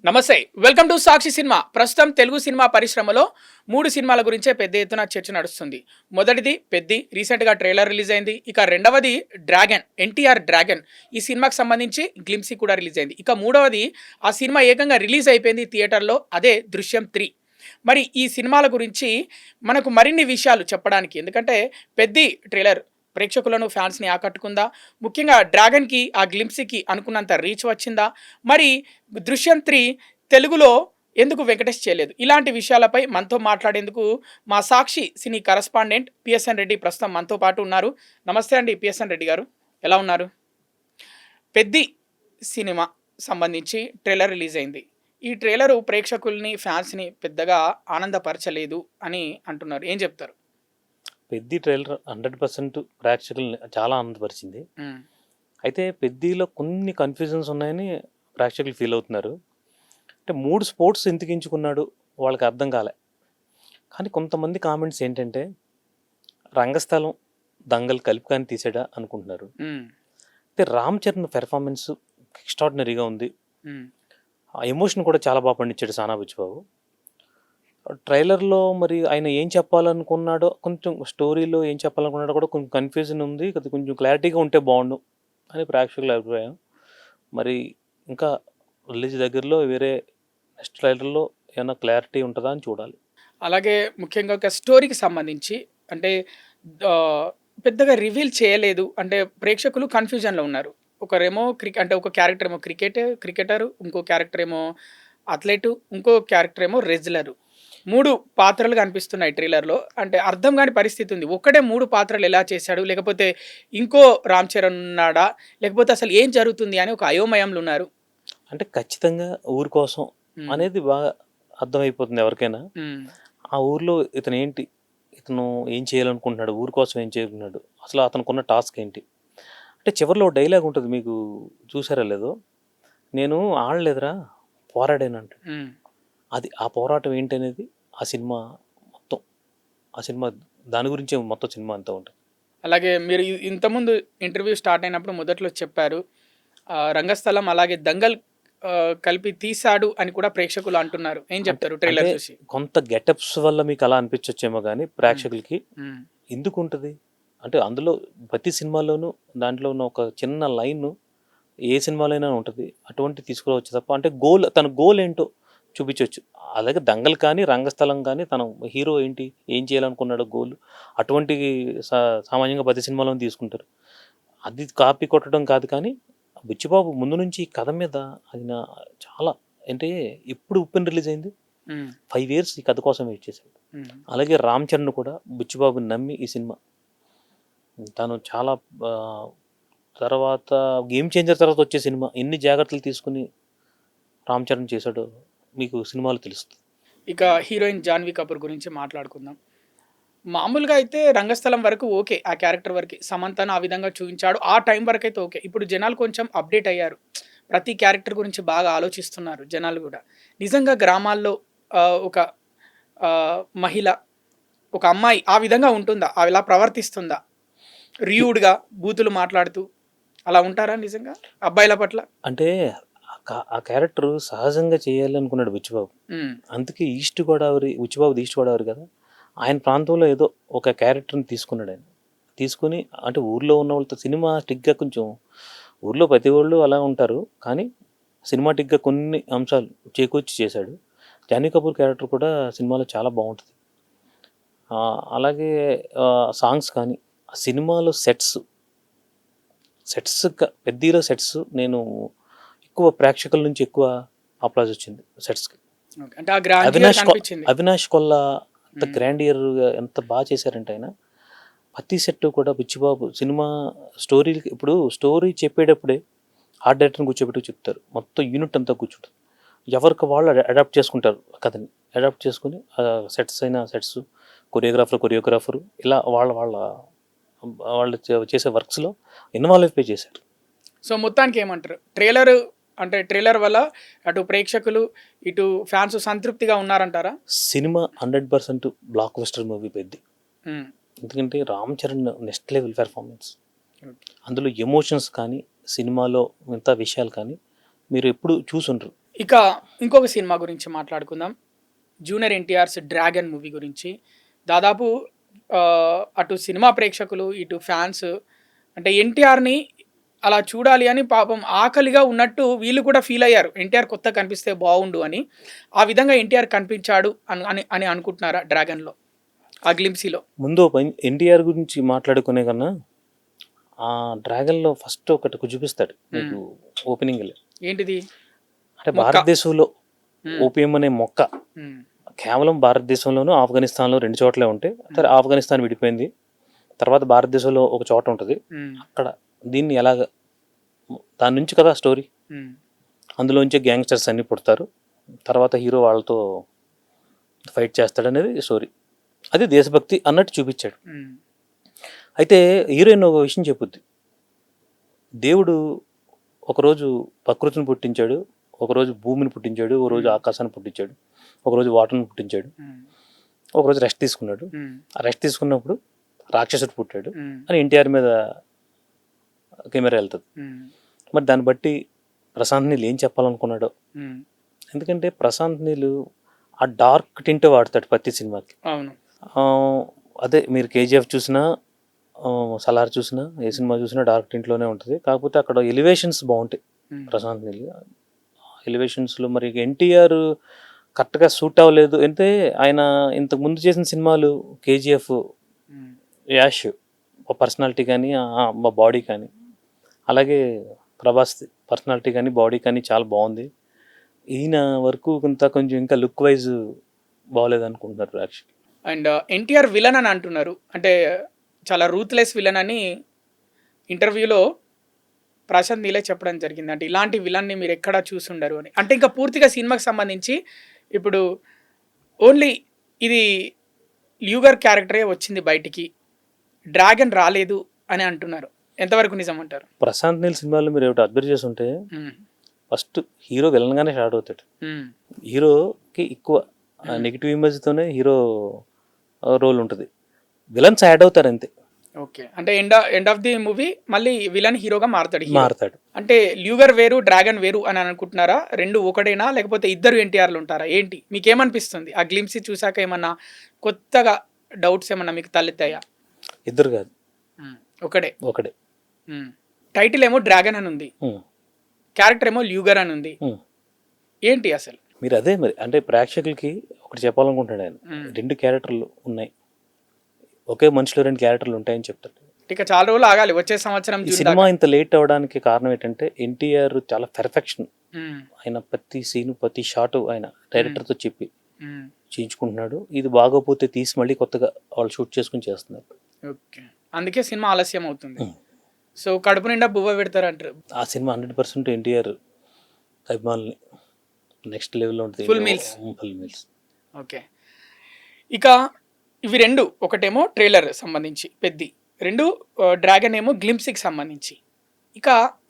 నమస్తే. Welcome to Sakshi cinema. ప్రస్తుతం Telugu cinema పరిశ్రమలో 3 సినిమాల గురించే పెద్ద ఎత్తున చర్చ నడుస్తుంది. మొదటిది 'పెద్ది' రీసెంట్‌గా ట్రైలర్ రిలీజ్ అయింది. ఇక రెండవది 'డ్రాగన్' ఎన్టీఆర్ 'డ్రాగన్' ఈ సినిమాకి సంబంధించి గ్లింప్సీ కూడా రిలీజ్ అయింది. ఇక మూడవది ఆ సినిమా ఏకంగా రిలీజ్ అయిపోయింది థియేటర్‌లో, అదే 'దృశ్యం 3'. మరి ఈ సినిమాల గురించి మనకు మరిన్ని విషయాలు చెప్పడానికి, ఎందుకంటే 'పెద్ది' ట్రైలర్ ప్రేక్షకులను, ఫ్యాన్స్‌ని ఆకట్టుకుందా? ముఖ్యంగా 'డ్రాగన్‌కి' ఆ గ్లింప్సీకి అనుకున్నంత రీచ్ వచ్చిందా? మరి 'దృశ్యం 3' తెలుగులో ఎందుకు వెంకటేష్ చేయలేదు? ఇలాంటి విషయాలపై మనతో మాట్లాడేందుకు మా సాక్షి సినీ కరస్పాండెంట్ పిఎస్ఎన్ రెడ్డి ప్రస్తుతం మనతో పాటు ఉన్నారు. నమస్తే అండి పిఎస్ఎన్ రెడ్డి గారు. ఎలా ఉన్నారు? 'పెద్ది' సినిమా సంబంధించి ట్రైలర్ రిలీజ్ అయింది. ఈ ట్రైలరు ప్రేక్షకుల్ని, ఫ్యాన్స్‌ని పెద్దగా ఆనందపరచలేదు అని అంటున్నారు. ఏం చెప్తారు? 'పెద్ది' ట్రైలర్ 100% ప్రేక్షకుల్ని చాలా ఆనందపరిచింది. హ్మ్. అయితే 'పెద్దిలో' కొన్ని కన్‌ఫ్యూజన్స్ ఉన్నాయని ప్రేక్షకులు ఫీల్ అవుతున్నారు. అంటే 3 స్పోర్ట్స్ ఎందుకు ఎంచుకున్నాడు వాళ్ళకి అర్థం కాలే. కానీ కొంతమంది కామెంట్స్ ఏంటంటే 'రంగస్థలం', 'దంగల్' కలిపి కానీ తీసాడా అనుకుంటున్నారు. హ్మ్. అయితే 'రామ్ చరణ్' పెర్ఫార్మెన్స్ ఎక్స్ట్రార్డినరీగా ఉంది. హ్మ్. ఆ ఎమోషన్ కూడా చాలా బాగా పండించాడు సానా బుచ్చిబాబు. ట్రైలర్‌లో మరి ఆయన ఏం చెప్పాలనుకున్నాడో, కొంచెం స్టోరీలో ఏం చెప్పాలనుకున్నాడో కూడా కొంచెం కన్‌ఫ్యూజన్ ఉంది. అది కొంచెం క్లారిటీగా ఉంటే బావుండు అని ప్రేక్షకుల అభిప్రాయం. మరి ఇంకా రిలీజ్ దగ్గరలో వేరే నెక్స్ట్ ట్రైలర్‌లో ఏమన్నా క్లారిటీ ఉంటదా అని చూడాలి. అలాగే ముఖ్యంగా ఒక స్టోరీకి సంబంధించి అంటే ఆహ్, పెద్దగా రివీల్ చేయలేదు. అంటే ప్రేక్షకులు కన్‌ఫ్యూజన్‌లో ఉన్నారు. ఒకరేమో అంటే ఒక క్యారెక్టర్ ఏమో క్రికెటరు, ఇంకో క్యారెక్టర్ ఏమో అథ్లెటు, ఇంకో క్యారెక్టర్ ఏమో రెజ్లరు. 3 పాత్రలు కనిపిస్తున్నాయి ట్రైలర్‌లో. అంటే అర్థం గాని పరిస్థితి ఉంది. ఒక్కడే 3 పాత్రలు ఎలా చేశాడు? లేకపోతే ఇంకో 'రామ్ చరణ్' ఉన్నాడా? లేకపోతే అసలు ఏం జరుగుతుంది అని ఒక అయోమయంలో ఉన్నారు. అంటే ఖచ్చితంగా ఊరి కోసం హ్మ్. అనేది బాగా అర్థమైపోతుంది ఎవరికైనా. హ్మ్. ఆ ఊర్లో ఇతనేంటి? ఇతను ఏం చేయాలనుకుంటున్నాడు? ఊరి కోసం ఏం చేయనున్నాడు? అసలు అతనుకున్న టాస్క్ ఏంటి? అంటే చివరిలో ఓ డైలాగ్ ఉంటది, మీకు చూసారో లేదో? నేను ఆడలేదురా పోరాడానంటాడు. హ్మ్. అది ఆ పోరాటం ఏంటనేది ఆ సినిమా మొత్తం. ఆ సినిమా దాని గురించే మొత్తం సినిమా అంతా ఉంటది. అలాగే మీరు ఇంతకుముందు ఇంటర్వ్యూ స్టార్ట్ అయినప్పుడు మొదట్లో చెప్పారు. 'రంగస్థలం' అలాగే 'దంగల్' కలిపి తీశాడు అని కూడా ప్రేక్షకులు అంటున్నారు. ఏం అంటే చెప్తారు అంటే ట్రైలర్ చూసి? కొంత గెటప్స్ వల్ల మీకు అలా అనిపించొచ్చేమో గానీ హ్మ్. ప్రేక్షకులకి హ్మ్. ఎందుకుంటది? అంటే అందులో ప్రతి సినిమాలోనూ దాంట్లో ఉన్న ఒక చిన్న లైను ఏ సినిమాలో అయినా ఉంటది. అటువంటివి తీసుకురావచ్చు తప్ప, అంటే తన గోల్ ఏంటో చూపించొచ్చు. అలాగే 'దంగల్' కానీ, 'రంగస్థలం' కానీ తన హీరో ఏంటి? ఏం చేయాలనుకున్నాడో గోల్ అటువంటి సామాన్యంగా ప్రతి సినిమాలోను తీసుకుంటారు. అది కాపీ కొట్టడం కాదు కానీ, బుచ్చిబాబు ముందు నుంచి ఈ కథ మీద ఆయన చాలా, అంటే ఎప్పుడు 'ఉప్పెన' రిలీజ్ అయింది? హ్మ్. 5 ఇయర్స్ ఈ కథ కోసం వెయిట్ చేశాడు. హ్మ్. అలాగే 'రామ్ చరణ్' కూడా బుచ్చిబాబుని నమ్మి ఈ సినిమా తను చాలా ఆహ్, తర్వాత 'గేమ్ చేంజర్' తర్వాత వచ్చే సినిమా ఎన్ని జాగ్రత్తలు తీసుకొని 'రామ్ చరణ్' చేశాడో మీకు సినిమాలో తెలుస్తుంది. ఇక హీరోయిన్ 'జాన్వీ కపూర్' గురించి మాట్లాడుకుందాం. మామూలుగా అయితే 'రంగస్థలం' వరకు ఓకే. ఆ క్యారెక్టర్ వరకి. సమంతను ఆ విధంగా చూయించాడు. ఆ టైం వరకైతే ఓకే. ఇప్పుడు జనాలు కొంచెం అప్‌డేట్ అయ్యారు. ప్రతి క్యారెక్టర్ గురించి బాగా ఆలోచిస్తున్నారు జనాలు గూడా. నిజంగా గ్రామాల్లో ఒక మహిళ, ఒక అమ్మాయి ఆ విధంగా ఉంటుందా? అలా ప్రవర్తిస్తుందా? ర్యూడ్‌గా బూతులు మాట్లాడుతూ అలా ఉంటారా నిజంగా అబ్బాయిల పట్ల? అంటే ఆ క్యారెక్టర్ సహజంగా చేయాలనుకున్నాడు బుచ్చిబాబు. హ్మ్. అందుకే ఈస్ట్ గోదావరి, బుచ్చిబాబుది ఈస్ట్ గోదావరి కదా! ఆయన ప్రాంతంలో ఏదో ఒక క్యారెక్టర్‌ని తీసుకున్నాడాయన. తీసుకొని అంటే ఊర్లో ఉన్న వాళ్ళతో సినిమాటిక్‌గా కొంచెం, ఊర్లో ప్రతి వోళ్ళు అలా ఉంటారు. కానీ సినిమాటిక్‌గా కొన్ని అంశాలు చేకూర్చి చేశాడు. 'జాన్వీ కపూర్' క్యారెక్టర్ కూడా సినిమాలో చాలా బావుంటది. అలాగే సాంగ్స్ కానీ, ఆ సినిమాలో పెద్దిలో సెట్స్ నేను ఎక్కువ ప్రేక్షకుల నుంచి ఎక్కువ అప్లాజ్ వచ్చింది సెట్స్‌కి. ఓకే. అంటే ఆ గ్రాండియర్ అవినాష్ కనిపించింది. అవినాష్ కొల్లా అంత హ్మ్. గ్రాండియర్‌గా ఎంత చేశారంటే ఆయన, ప్రతి సెట్ కూడా బుచ్చిబాబు సినిమా స్టోరీలకి, ఇప్పుడు స్టోరీ చెప్పేటప్పుడే ఆర్ట్ డైరెక్టర్‌ని కూర్చోబెట్టి చెప్తారు. మొత్తం యూనిట్ అంతా కూర్చుంటది. ఎవరికి వాళ్ళు అడాప్ట్ చేసుకుంటారు ఆ కథని. అడాప్ట్ చేసుకొని సెట్స్ అయినా సెట్స్, కొరియోగ్రాఫరు ఇలా వాళ్ళు చేసే వర్క్స్‌లో ఇన్వాల్వ్ అయిపోయి చేశారు. సో, మొత్తానికి ఏమంటారు? ట్రైలర్ వల్ల అటు ప్రేక్షకులు, ఇటు ఫ్యాన్స్ సంతృప్తిగా ఉన్నారంటారా? Cinema 100% blockbuster movie 'Peddi'. హ్మ్. ఎందుకంటే 'Ram Charan' next level performance. Okay. అందులో ఎమోషన్స్ కానీ, సినిమాలో మిగతా విషయాలు కానీ మీరు ఎప్పుడు చూసుండరు. ఇక ఇంకొక సినిమా గురించి మాట్లాడుకుందాం. జూనియర్ ఎన్టీఆర్స్ డ్రాగన్ మూవీ గురించి. దాదాపు అటు సినిమా ప్రేక్షకులు, ఇటు ఫ్యాన్స్ అంటే ఎన్టీఆర్‌ని అలా చూడాలి అని పాపం ఆకలిగా ఉన్నట్టు వీళ్ళు కూడా ఫీల్ అయ్యారు. ఎన్టీఆర్ కొత్తగా కనిపిస్తే బావుండు అని. ఆ విధంగా ఎన్టీఆర్ కనిపించాడు అని అనుకుంటున్నారా 'డ్రాగన్‌లో'? ఆ గ్లింప్సీలో. ముందు ఎన్టీఆర్ గురించి మాట్లాడుకునే కన్నా ఆ డ్రాగన్లో ఫస్ట్ ఒకటి చూపిస్తాడు మీకు ఓపెనింగ్లో. ఏంటిది? అంటే మొక్క. భారతదేశంలో హ్మ్. ఓపియం అనే మొక్క హ్మ్. కేవలం భారతదేశంలోనూ ఆఫ్ఘనిస్తాన్లో 2 చోట్లే ఉంటాయి. సరే ఆఫ్ఘనిస్తాన్ విడిపోయింది. తర్వాత భారతదేశంలో ఒక చోట ఉంటుంది. హ్మ్. అక్కడ దీన్ని ఎలాగ దాని నుంచి కదా స్టోరీ. హ్మ్. అందులోంచి గ్యాంగ్స్టర్స్ అన్నీ పుడతారు. తర్వాత హీరో వాళ్ళతో ఫైట్ చేస్తాడనేది స్టోరీ. అది దేశభక్తి అన్నట్టు చూపించాడు. హ్మ్. అయితే హీరోయిన్ ఒక విషయం చెప్పుద్ది. దేవుడు ఒకరోజు ప్రకృతిని పుట్టించాడు, ఒకరోజు భూమిని పుట్టించాడు, ఒకరోజు ఆకాశాన్ని పుట్టించాడు, ఒకరోజు వాటర్ని పుట్టించాడు, హ్మ్. ఒకరోజు రెస్ట్ తీసుకున్నాడు. హ్మ్. ఆ రెస్ట్ తీసుకున్నప్పుడు రాక్షసుడు పుట్టాడు హ్మ్. అని ఎన్టీఆర్ మీద కెమెరా వెళ్తుంది. హ్మ్. మరి దాన్ని బట్టి ప్రశాంత్ నీళ్ళు ఏం చెప్పాలనుకున్నాడో. హ్మ్. ఎందుకంటే ప్రశాంత్ నీళ్ళు ఆ డార్క్ టింట్ వాడతాడు ప్రతి సినిమాకి. అవును. ఆ, అదే మీరు కేజీఎఫ్ చూసినా సలార్ చూసినా ఏ సినిమా చూసినా డార్క్ టింట్లోనే ఉంటుంది. కాకపోతే అక్కడ ఎలివేషన్స్ బాగుంటాయి హ్మ్. ప్రశాంత్ నీళ్ళు ఎలివేషన్స్లో. మరి ఎన్టీఆర్ కరెక్ట్గా సూట్ అవ్వలేదు అంటే ఆయన ఇంతకు ముందు చేసిన సినిమాలు కేజీఎఫ్, హ్మ్. యాష్ పర్సనాలిటీ కానీ బాడీ కానీ, అలాగే ప్రభాస్ పర్సనాలిటీ కానీ బాడీ కానీ చాలా బాగుంది. ఈయన వరకు కొంచెం ఇంకా లుక్ వైజ్ బాగోలేదు అనుకుంటున్నారు ప్రేక్షకులు. అండ్ ఎన్టీఆర్ విలన్ అని అంటున్నారు. అంటే చాలా రూత్లెస్ విలన్ అని ఇంటర్వ్యూలో ప్రశాంత్ నీలే చెప్పడం జరిగింది. అంటే ఇలాంటి విలన్ని మీరు ఎక్కడా చూసుండరు అని. అంటే ఇంకా పూర్తిగా సినిమాకి సంబంధించి ఇప్పుడు ఓన్లీ ఇది ల్యూగర్ క్యారెక్టరే వచ్చింది బయటికి. డ్రాగన్ రాలేదు అని అంటున్నారు. ఎంతవరకు నిజం అంటారు? ప్రశాంత్ నీల్ సినిమాలో మీరు ఏమిటి అబ్జర్వ్ చేస్తుంటే హ్మ్. ఫస్ట్ హీరో విలన్గానే స్టార్ట్ అవుతాడు. హ్మ్. హీరోకి ఎక్కువ నెగిటివ్ ఇమేజ్తోనే హీరో రోల్ ఉంటుంది. విలన్స్ యాడ్ అవుతారు అంతే. ఓకే. అంటే ఎండ్ ఆఫ్ ది మూవీ మళ్ళీ విలన్ హీరోగా మారతాడు హీరో. మారతాడు. అంటే ల్యూగర్ వేరు, డ్రాగన్ వేరు అని అనుకుంటున్నారా? 2 ఒకటేనా? లేకపోతే ఇద్దరు ఎన్టీఆర్‌లు ఉంటారా? ఏంటి? మీకేమనిపిస్తుంది? ఆ గ్లింప్స్ చూసాక ఏమన్నా కొత్తగా డౌట్స్ ఏమన్నా మీకు తలెత్తాయా? ఇద్దరు కాదు, హ్మ్. ఒకడే. ఒకడే. హ్మ్. టైటిల్ ఏమో డ్రాగన్ అని ఉంది. ఉమ్, క్యారెక్టర్ ఏమో ల్యూగర్ అని ఉంది. ఉమ్. ఏంటి అసలు? మీరు అదే మరి అంటే ప్రేక్షకులకి ఒకటి చెప్పాలనుకుంటాడు ఆయన. హ్మ్. 2 క్యారెక్టర్లు ఉన్నాయి, ఒకే మనిషిలో 2 క్యారెక్టర్లు ఉంటాయని చెప్తాడు. ఇక చాలా రోజులు ఆగాలి. వచ్చే సంవత్సరం ఈ జూన్ సినిమా దాకా. ఇంత లేట్ అవడానికి కారణం ఏంటంటే ఎన్టీఆర్ చాలా పెర్ఫెక్షన్. హ్మ్. ఆయన ప్రతి సీన్ ప్రతి షాట్ ఆయన డైరెక్టర్తో చెప్పి హ్మ్. చేయించుకుంటున్నాడు. ఇది బాగోపోతే తీసి మళ్ళీ కొత్తగా వాళ్ళు షూట్ చేసుకుని చేస్తున్నారు. ఓకే. అందుకే సినిమా ఆలస్యం అవుతుంది. ఉమ్. సో కడుపు నిండా బువ్వ పెడతారంటారు. ఆ సినిమా 100% ఎన్టీఆర్ అభిమానుల్ని నెక్స్ట్ లెవెల్లో ఉంటుంది. Full meals. Full meals. Okay. ఇక ఇవి 2 ఒకటేమో ట్రైలర్ సంబంధించి పెద్ది. 2 డ్రాగన్ ఏమో గ్లింప్స్‌కి సంబంధించి. ఇక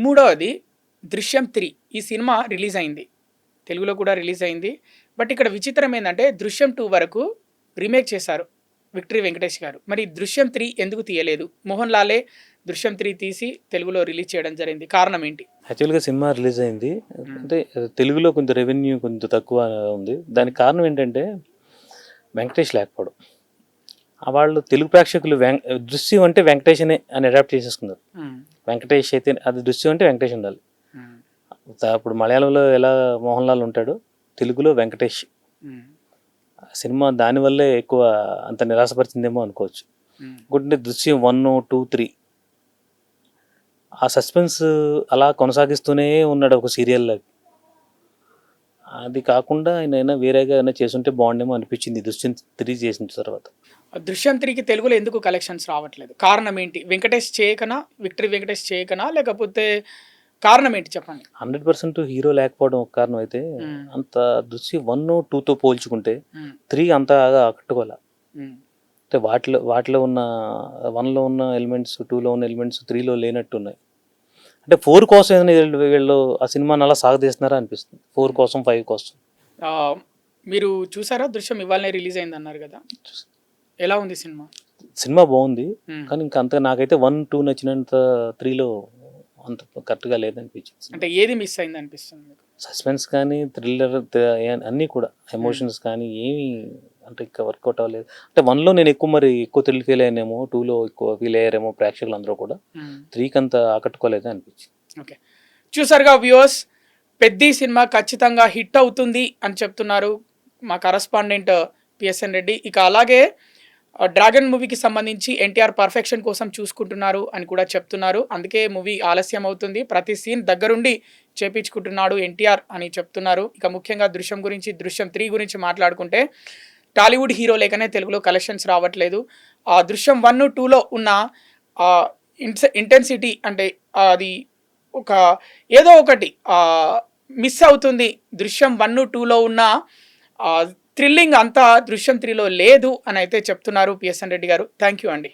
మూడవది 'దృశ్యం 3' ఈ సినిమా రిలీజ్ అయింది. తెలుగులో కూడా రిలీజ్ అయింది. బట్ ఇక్కడ విచిత్రం ఏందంటే 'దృశ్యం 2' వరకు రీమేక్ చేశారు విక్టరీ వెంకటేష్ గారు. మరి 'దృశ్యం 3' ఎందుకు తీయలేదు? మోహన్ లాలే 'దృశ్యం 3' తీసి తెలుగులో రిలీజ్ చేయడం జరిగింది. కారణం ఏంటి? యాక్చువల్గా సినిమా రిలీజ్ అయింది. అంటే తెలుగులో కొంచెం రెవెన్యూ కొంచెం తక్కువ ఉంది. దానికి కారణం ఏంటంటే వెంకటేష్ లేకపోవడం. వాళ్ళు తెలుగు ప్రేక్షకులు దృశ్యం అంటే వెంకటేష్ అని అడాప్ట్ చేసేసుకున్నారు. హ్మ్. వెంకటేష్ అయితే అది దృశ్యం అంటే వెంకటేష్ ఉండాలి. హ్మ్. ఇప్పుడు మలయాళంలో ఎలా మోహన్ లాల్ ఉంటాడో తెలుగులో వెంకటేష్. హ్మ్. సినిమా దానివల్లే ఎక్కువ అంత నిరాశపరిచిందేమో అనుకోవచ్చు. హ్మ్. ఇంకోటి దృశ్యం 1, 2, 3 ఆ సస్పెన్స్ అలా కొనసాగిస్తూనే ఉన్నాడు ఒక సీరియల్ లాగా. అది కాకుండా ఆయన వేరేగా ఏమైనా చేసుంటే బాగుండేమో అనిపించింది దృశ్యం 3 చేసిన తర్వాత. 'దృశ్యం 3'కి తెలుగులో ఎందుకు కలెక్షన్స్ రావట్లేదు? కారణం ఏంటి? వెంకటేష్ చేయకనా? విక్టరీ వెంకటేష్ చేయకనా? లేకపోతే కారణం ఏంటి చెప్పండి? 100% హీరో లేకపోవడం ఒక కారణం అయితే, హ్మ్. అంత దృశ్యం 1, 2తో పోల్చుకుంటే హ్మ్. 3 అంతగా ఆకట్టుకోలే. హ్మ్. అంటే వాటిలో ఉన్న 1లో ఉన్న ఎలిమెంట్స్ 2లో ఉన్న ఎలిమెంట్స్ 3లో లేనట్టున్నాయి. అంటే 4 కోసం ఏదైనా వీళ్ళు ఆ సినిమాని అలా సాగదీస్తున్నారా అనిపిస్తుంది. 4 కోసం 5 కోసం. మీరు చూసారా 'దృశ్యం' ఇవాళనే రిలీజ్ అయిందన్నారు గదా! ఎలా ఉంది సినిమా? సినిమా బాగుంది. హ్మ్. కానీ ఇంకా అంతగా నాకైతే 1, 2 నచ్చినంత 3లో అంత కరెక్ట్గా లేదనిపించింది. అంటే ఏది మిస్ అయిందనిపిస్తుంది మీకు? సస్పెన్స్ కానీ థ్రిల్లర్ అన్నీ కూడా ఎమోషన్స్ కానీ ఏమి అంటే ఇంకా వర్కౌట్ అవ్వలేదు. అంటే 1లో నేను ఎక్కువ థ్రిల్ ఫీల్ అయ్యానేమో, 2లో ఎక్కువ ఫీల్ అయ్యారేమో ప్రేక్షకులు అందరూ కూడా. 3కి అంత ఆకట్టుకోలేదు అనిపించింది. ఓకే, చూసారుగా వ్యూవర్స్, పెద్ది సినిమా ఖచ్చితంగా హిట్ అవుతుంది అని చెప్తున్నారు మా కరస్పాండెంట్ పిఎస్ఎన్ రెడ్డి. ఇక అలాగే డ్రాగన్ మూవీకి సంబంధించి ఎన్టీఆర్ పర్ఫెక్షన్ కోసం చూసుకుంటున్నారు అని కూడా చెప్తున్నారు. అందుకే మూవీ ఆలస్యం అవుతుంది, ప్రతి సీన్ దగ్గరుండి చేపించుకుంటున్నాడు ఎన్టీఆర్ అని చెప్తున్నారు. ఇక ముఖ్యంగా దృశ్యం గురించి, దృశ్యం 3 గురించి మాట్లాడుకుంటే టాలీవుడ్ హీరో లేకనే తెలుగులో కలెక్షన్స్ రావట్లేదు. ఆ దృశ్యం 1, 2లో ఉన్న ఇంటెన్సిటీ అంటే అది ఒక ఏదో ఒకటి మిస్ అవుతుంది. దృశ్యం 1, 2లో ఉన్న థ్రిల్లింగ్ అంతా దృశ్యం 3లో లేదు అని అయితే చెప్తున్నారు పిఎస్ఎన్ రెడ్డి గారు. థ్యాంక్ యూ అండి.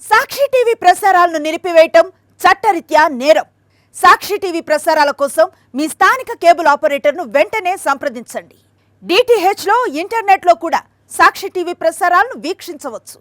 సాక్షి టీవీ ప్రసారాలను నిలిపివేయటం చట్టరీత్యా నేరం. సాక్షి టీవీ ప్రసారాల కోసం మీ స్థానిక కేబుల్ ఆపరేటర్ను వెంటనే సంప్రదించండి. DTHలో, ఇంటర్నెట్లో కూడా సాక్షి టీవీ ప్రసారాలను వీక్షించవచ్చు.